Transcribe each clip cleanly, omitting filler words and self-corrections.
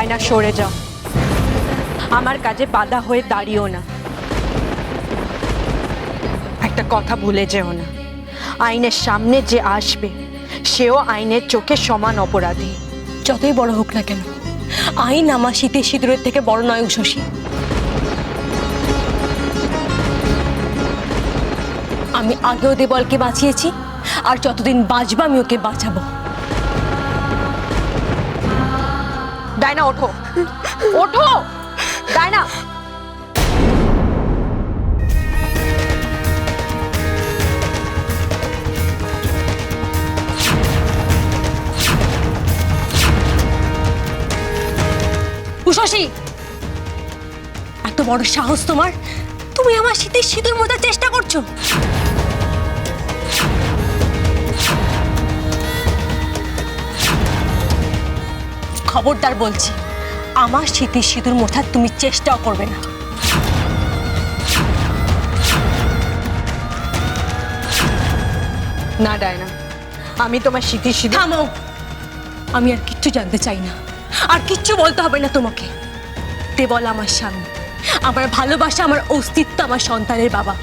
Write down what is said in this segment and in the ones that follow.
Diana সরে যাও, আমার কাজে বাধা হয়ে দাঁড়িও না। একটা কথা ভুলে যেও না, আইনের সামনে যে আসবে সেও আইনের চোখে সমান অপরাধী। যতই বড় হোক না কেন, আইন আমার শীতের সিঁদুরের থেকে বড় নয় উষসী। আমি আগেও দেবলকে বাঁচিয়েছি, আর যতদিন বাঁচবো আমি ওকে বাঁচাবো। ডায়না ওঠো, ওঠো ডায়না। উষসী, এত বড় সাহস তোমার! তুমি আমার শীতের সিঁদুর মোছার চেষ্টা করছো। খবরদার বলছি, আমার শীতের সিঁদুর মোছার তুমি চেষ্টাও করবে না। না ডায়না, আমি তোমার শীতের সিঁদুর। থামো, আমি আর কিচ্ছু জানতে চাই না, আর কিচ্ছু বলতে হবে না তোমাকে। দেবল আমার স্বামী, আমার ভালোবাসা, আমার অস্তিত্ব, আমার সন্তানের বাবা।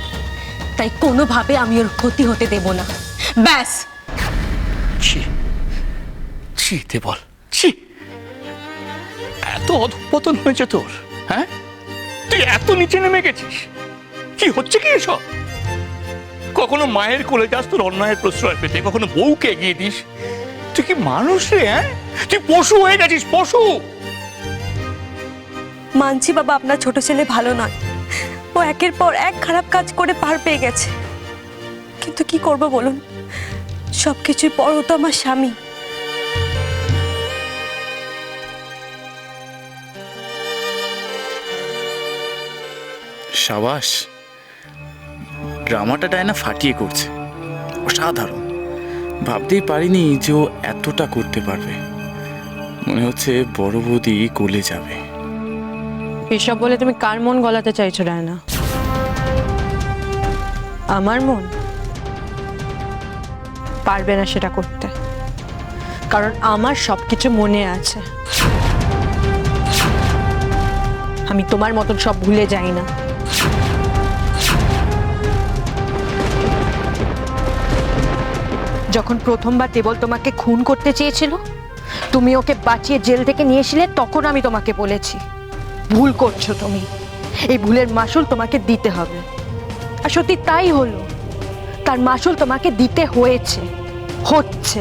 তাই কোনোভাবে আমি ওর ক্ষতি হতে দেব না, ব্যাস। ছি ছি দেবল, ছি! এত অধঃপতন হয়েছে তোর, হ্যাঁ? তুই এত নিচে নেমে গেছিস? কি হচ্ছে কি এসব? কখনো মায়ের কোলে যাস তোর অন্যায়ের প্রশ্রয় পেতে, কখনো বউকে এগিয়ে দিস। তুই কি মানুষ রে? হ্যাঁ, তুই পশু হয়ে গেছিস, পশু। মানছি বাবা, আপনার ছোট ছেলে ভালো নয়, ও একের পর এক খারাপ কাজ করে পার পেয়ে গেছে। কিন্তু কি করব বলুন, সবকিছুর পর ও তো আমার স্বামী। সাবাস, ড্রামাটা ডায়না ফাটিয়ে করছে, অসাধারণ। ভাবতেই পারিনি যে ও এতটা করতে পারবে। মনে হচ্ছে বড় বৌদি গলে যাবে। এসব বলে তুমি কার মন গলাতে চাইছো ডায়না? আমার মন? পারবে না সেটা করতে, কারণ আমার সবকিছু মনে আছে। আমি তোমার মতন সব ভুলে যাই না। যখন প্রথমবার দেবল তোমাকে খুন করতে চেয়েছিল, তুমি ওকে বাঁচিয়ে জেল থেকে নিয়েছিলে, তখন আমি তোমাকে বলেছি ভুল করছো তুমি, এই ভুলের মাসুল তোমাকে দিতে হবে। আর সত্যি তাই হলো, তার মাসুল তোমাকে দিতে হয়েছে, হচ্ছে।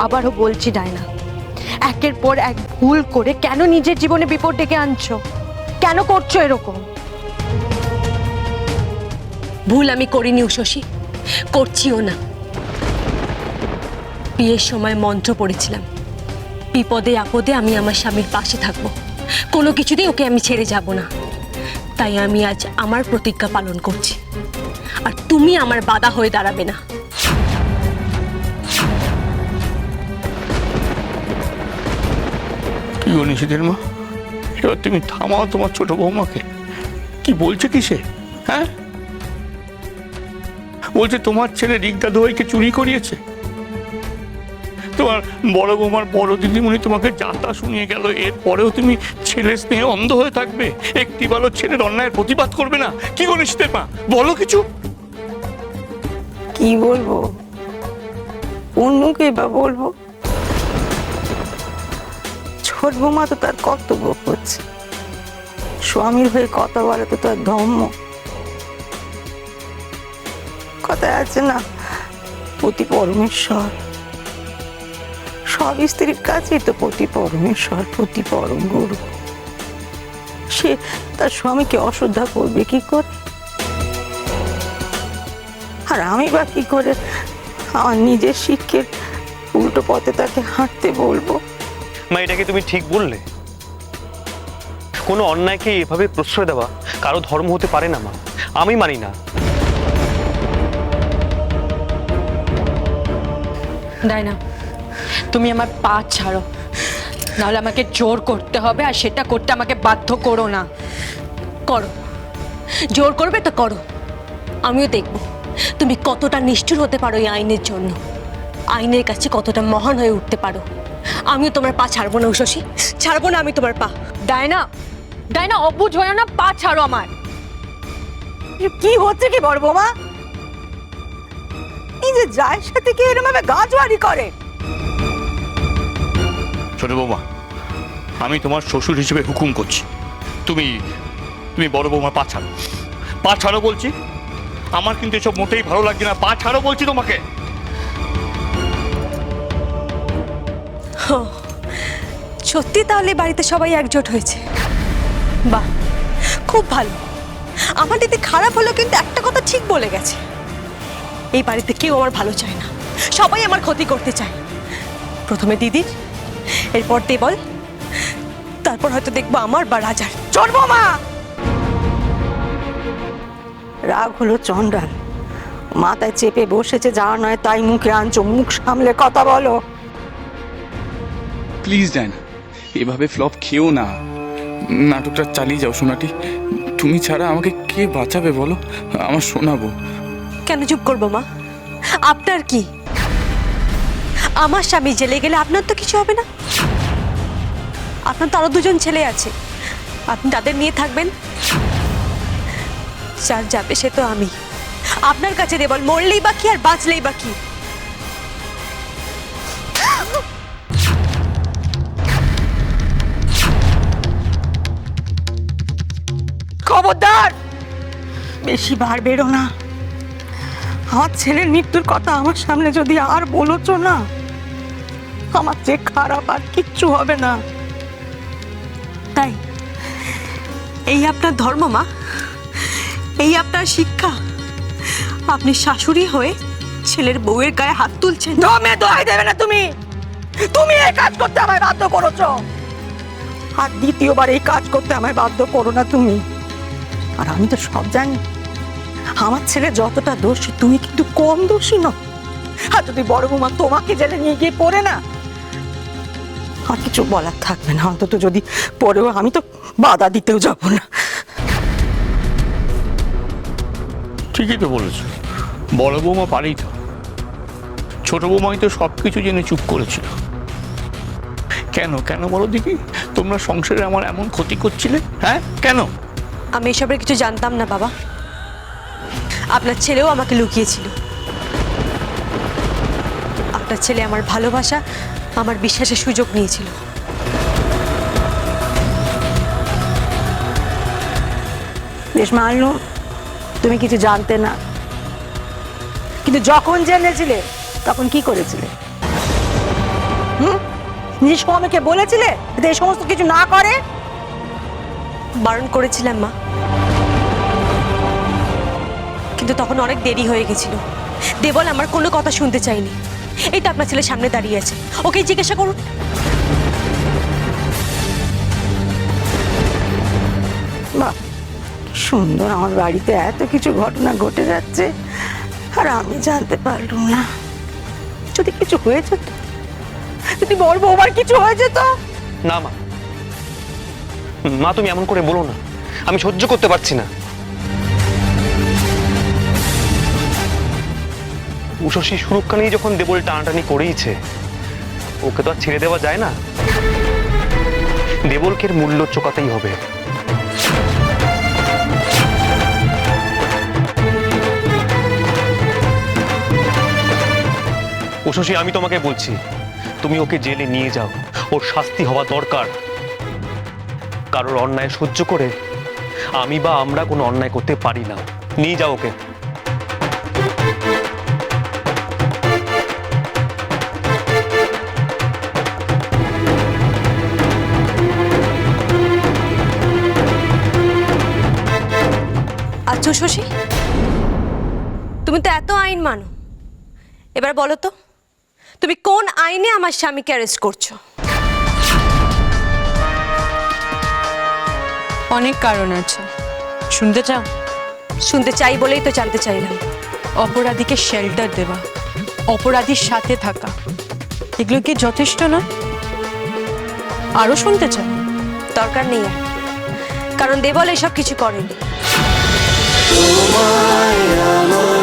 আবারও বলছি ডায়না, একের পর এক ভুল করে কেন নিজের জীবনে বিপদ ডেকে আনছো? কেন করছো এরকম? ভুল আমি করিনি উষসী, করছিও না। বিয়ের সময় মন্ত্র পড়েছিলাম, বিপদে আপদে আমি আমার স্বামীর পাশে থাকবো, কোনো কিছুতেই ওকে আমি ছেড়ে যাব না। তাই আমি আজ আমার প্রতিজ্ঞা পালন করছি, আর তুমি আমার বাধা হয়ে দাঁড়াবে না। কি নিশিদের মা, এবার তুমি থামাও তোমার ছোট বৌমাকে। কি বলছে কি সে? হ্যাঁ, বলছে তোমার ছেলে রিগদা দোয়াইকে চুরি করিয়েছে। তোমার বড় বৌমার বড় দিদিমণি তোমাকে যাতা শুনিয়ে গেল, এরপরেও তুমি ছেলের স্নেহে অন্ধ হয়ে থাকবে? একটি ভালো ছেলের অন্যায়ের প্রতিবাদ করবে না? কি গো নিশিদের মা, বলো কিছু। কি বলবো, কোন মুখে বা বলবো? ছোট বৌমা তো তার কর্তব্য করছে, স্বামীর হয়ে কথা বলা তো তার ধর্ম। কথায় আছে না, পতি পরমেশ্বর। সব স্ত্রীর কাছেই তো পতি পরমেশ্বর, পতি পরম গুরু। সে তার স্বামীকে অশ্রদ্ধা করবে কি করে? আর আমি বা কি করে আমার নিজের শিক্ষের উল্টো পথে তাকে হাঁটতে বলবো? মা, এটাকে তুমি ঠিক বললে? কোনো অন্যায়কে এভাবে প্রশ্রয় দেওয়া কারো ধর্ম হতে পারে না মা, আমি মানি না। ডায়না, তুমি আমার পা ছাড়ো, নাহলে আমাকে জোর করতে হবে, আর সেটা করতে আমাকে বাধ্য করো না। করো, জোর করবে তো করো, আমিও দেখব তুমি কতটা নিষ্ঠুর হতে পারো এই আইনের জন্য, আইনের কাছে কতটা মহান হয়ে উঠতে পারো। আমিও তোমার পা ছাড়বো না উষসী, ছাড়বো না আমি তোমার পা। ডায়না, ডায়না অবুঝ হয় না, পা ছাড়ো আমার। কি হচ্ছে কি বড় বৌমা? এই যে জায়ের সাথে কি এরকম ভাবে গাজওয়ারি করে? ছোট বৌমা, আমি তোমার শ্বশুর হিসেবে হুকুম করছি, তুমি তুমি বড় বৌমার পা ছাড়ো, পা ছাড়ো বলছি। আমার কিন্তু এসব মোটেই ভালো লাগছে না, পা ছাড়ো বলছি তোমাকে। সত্যি তাহলে বাড়িতে সবাই একজোট হয়েছে? বাহ, খুব ভালো। আমার দিদি খারাপ হলো, কিন্তু একটা কথা ঠিক বলে গেছে, এই বাড়িতে কেউ আমার ভালো চায় না, সবাই আমার ক্ষতি করতে চায়। প্রথমে দিদির, এরপর দেবল, তারপর হয়তো দেখবো আমার বা রাজার। চোর বৌমা! রাগ হলো চন্ডাল, মাথায় চেপে বসেছে, যা নয় তাই মুখে আনছো। মুখ সামলে কথা বলো। প্লিজ ডায়না, এভাবে ফ্লপ খেও না, নাটকটা চালিয়ে যাও সোনাটি। তুমি ছাড়া আমাকে কে বাঁচাবে বলো, আমার শোনাবো। কেন চুপ করবো মা? আপনার কি? আমার স্বামী জেলে গেলে আপনার তো কিছু হবে না? আপনার তো আরো দুজন ছেলে আছে, আপনি তাদের নিয়ে থাকবেন। যার যাবে সে তো আমি। আপনার কাছে দেবল মরলেই বা কি আর বাঁচলেই বা কি? খবরদার, বেশি বার বেরো না। আমার ছেলের মৃত্যুর কথা আমার সামনে যদি আর বলোছো না, আমার যে খারাপ আর কিচ্ছু হবে না। তাই এই আপনার ধর্ম মা? এই আপনার শিক্ষা? আপনি শাশুড়ি হয়ে ছেলের বউয়ের গায়ে হাত তুলছেন? দমে দোহাই দেবে না তুমি। তুমি এই কাজ করতে আমায় বাধ্য করেছো, আর দ্বিতীয়বার এই কাজ করতে আমায় বাধ্য করো না তুমি। আর আমি তো সব জানি, আমার ছেলে যতটা দোষী, তুমি কিন্তু কম দোষী নও। আর যদি বড় বৌমা তোমাকে জেলে নিয়ে গিয়ে পড়ে না, আর কিছু বলার থাকবে না। অন্তত যদি পড়েও, আমি তো বাধা দিতেও যাবো না। ঠিকই তো বলেছো, বড় বৌমা পারেই তো। ছোট বৌমাই তো সব কিছু জেনে চুপ করেছিল। কেন কেন বলো দেখি, তোমরা সংসারে আমার এমন ক্ষতি করছিলে? হ্যাঁ কেন? আমি এসবের কিছু জানতাম না বাবা। আপনার ছেলেও আমাকে লুকিয়েছিল। আপনার ছেলে আমার ভালোবাসা, আমার বিশ্বাসের সুযোগ নিয়েছিল। বেশ মানলুম তুমি কিছু জানতে না, কিন্তু যখন জেনেছিলে তখন কি করেছিলে? নিজের স্বামীকে বলেছিলে যে এই সমস্ত কিছু না করে? বারণ করেছিলাম মা, কিন্তু তখন অনেক দেরি হয়ে গেছিল। দেবল আমার কোনো কথা শুনতে চাইনি। এই তো আপনার ছেলে সামনে দাঁড়িয়ে আছে, ওকে জিজ্ঞাসা করুন। বাহ, কি সুন্দর, আমার বাড়িতে এত কিছু ঘটনা ঘটে যাচ্ছে আর আমি জানতে পারলাম না। যদি কিছু হয়ে যেত, যদি বড় বৌমার কিছু হয়ে যেত। না মা, মা তুমি এমন করে বলো না, আমি সহ্য করতে পারছি না। উষসী সুরক্ষা নিয়ে যখন দেবল টানাটানি করেইছে, ওকে তো আর ছেড়ে দেওয়া যায় না। দেবলকে এর মূল্য চোকাতেই হবে। উষসী, আমি তোমাকে বলছি, তুমি ওকে জেলে নিয়ে যাও, ওর শাস্তি হওয়া দরকার। কারোর অন্যায় সহ্য করে আমি বা আমরা কোনো অন্যায় করতে পারি না। নিয়ে যাও ওকে। আচ্ছা শশী, তুমি তো এত আইন মানো, এবার বলো তো তুমি কোন আইনে আমার স্বামীকে অ্যারেস্ট করছো? অনেক কারণ আছে, শুনতে চাও? শুনতে চাই বলেই তো জানতে চাইলাম। অপরাধীকে শেল্টার দেওয়া, অপরাধীর সাথে থাকা, এগুলো কি যথেষ্ট না? আরো শুনতে চাও? দরকার নেই আর, কারণ দেবল এসব কিছু করেনি। তোমায় আমার